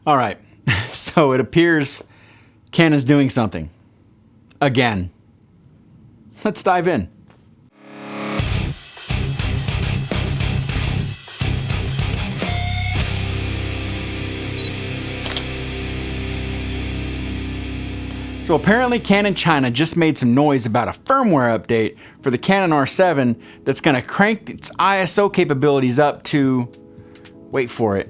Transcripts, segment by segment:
All right, so it appears Canon's doing something. Again. Let's dive in. So apparently Canon China just made some noise about a firmware update for the Canon R7 that's going to crank its ISO capabilities up to, wait for it,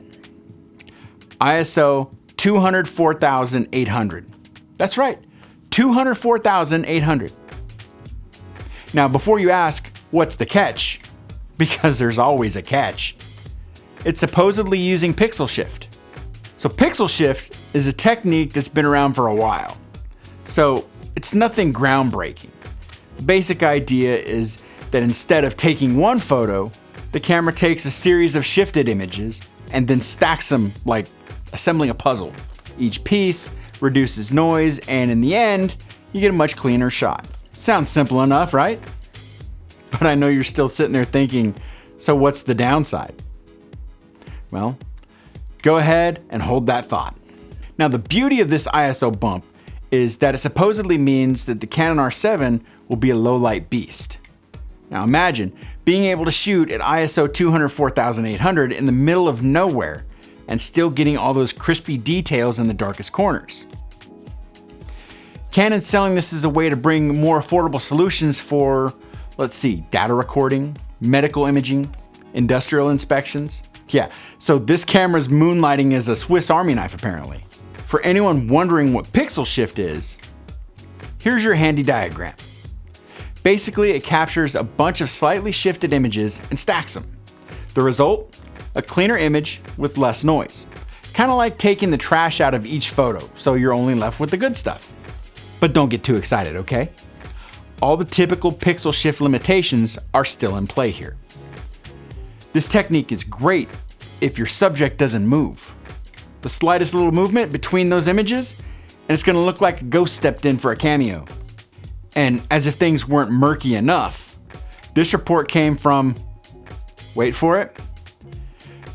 ISO 204,800. That's right, 204,800. Now before you ask, what's the catch? Because there's always a catch. It's supposedly using pixel shift. So pixel shift is a technique that's been around for a while. So it's nothing groundbreaking. The basic idea is that instead of taking one photo, the camera takes a series of shifted images and then stacks them like assembling a puzzle. Each piece reduces noise, and in the end, you get a much cleaner shot. Sounds simple enough, right? But I know you're still sitting there thinking, so what's the downside? Well, go ahead and hold that thought. Now the beauty of this ISO bump is that it supposedly means that the Canon R7 will be a low light beast. Now imagine being able to shoot at ISO 204,800 in the middle of nowhere and still getting all those crispy details in the darkest corners. Canon's selling this as a way to bring more affordable solutions for, let's see, data recording, medical imaging, industrial inspections. Yeah, so this camera's moonlighting as a Swiss Army knife apparently. For anyone wondering what pixel shift is, here's your handy diagram. Basically, it captures a bunch of slightly shifted images and stacks them. The result? A cleaner image with less noise. Kind of like taking the trash out of each photo, so you're only left with the good stuff. But don't get too excited, okay? All the typical pixel shift limitations are still in play here. This technique is great if your subject doesn't move. The slightest little movement between those images, and it's gonna look like a ghost stepped in for a cameo. And as if things weren't murky enough, this report came from, wait for it,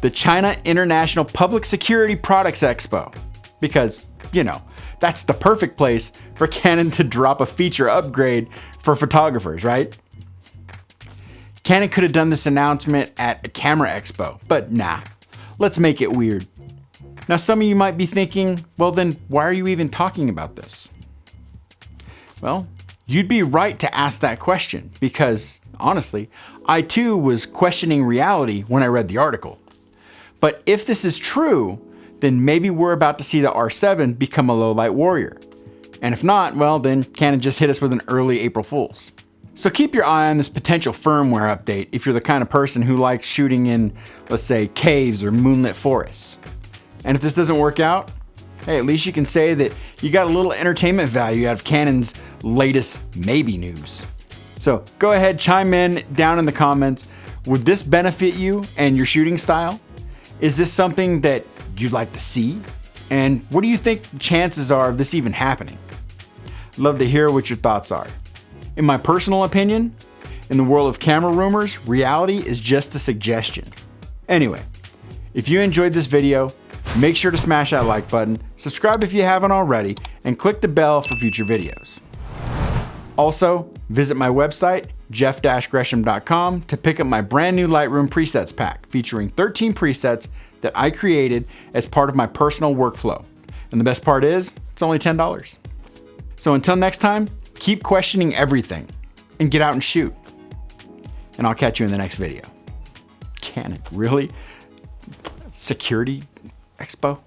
the China International Public Security Products Expo. Because, you know, that's the perfect place for Canon to drop a feature upgrade for photographers, right? Canon could have done this announcement at a camera expo, but nah, let's make it weird. Now some of you might be thinking, well then why are you even talking about this? Well, you'd be right to ask that question because honestly, I too was questioning reality when I read the article. But if this is true, then maybe we're about to see the R7 become a low light warrior. And if not, well then Canon just hit us with an early April Fool's. So keep your eye on this potential firmware update if you're the kind of person who likes shooting in, let's say, caves or moonlit forests. And if this doesn't work out, hey, at least you can say that you got a little entertainment value out of Canon's latest maybe news. So go ahead, chime in down in the comments. Would this benefit you and your shooting style? Is this something that you'd like to see? And what do you think the chances are of this even happening? I'd love to hear what your thoughts are. In my personal opinion, in the world of camera rumors, reality is just a suggestion. Anyway, if you enjoyed this video, make sure to smash that like button, subscribe if you haven't already, and click the bell for future videos. Also, visit my website, jeff-gresham.com, to pick up my brand new Lightroom presets pack featuring 13 presets that I created as part of my personal workflow. And the best part is, it's only $10. So until next time, keep questioning everything and get out and shoot. And I'll catch you in the next video. Canon, really? Security Expo?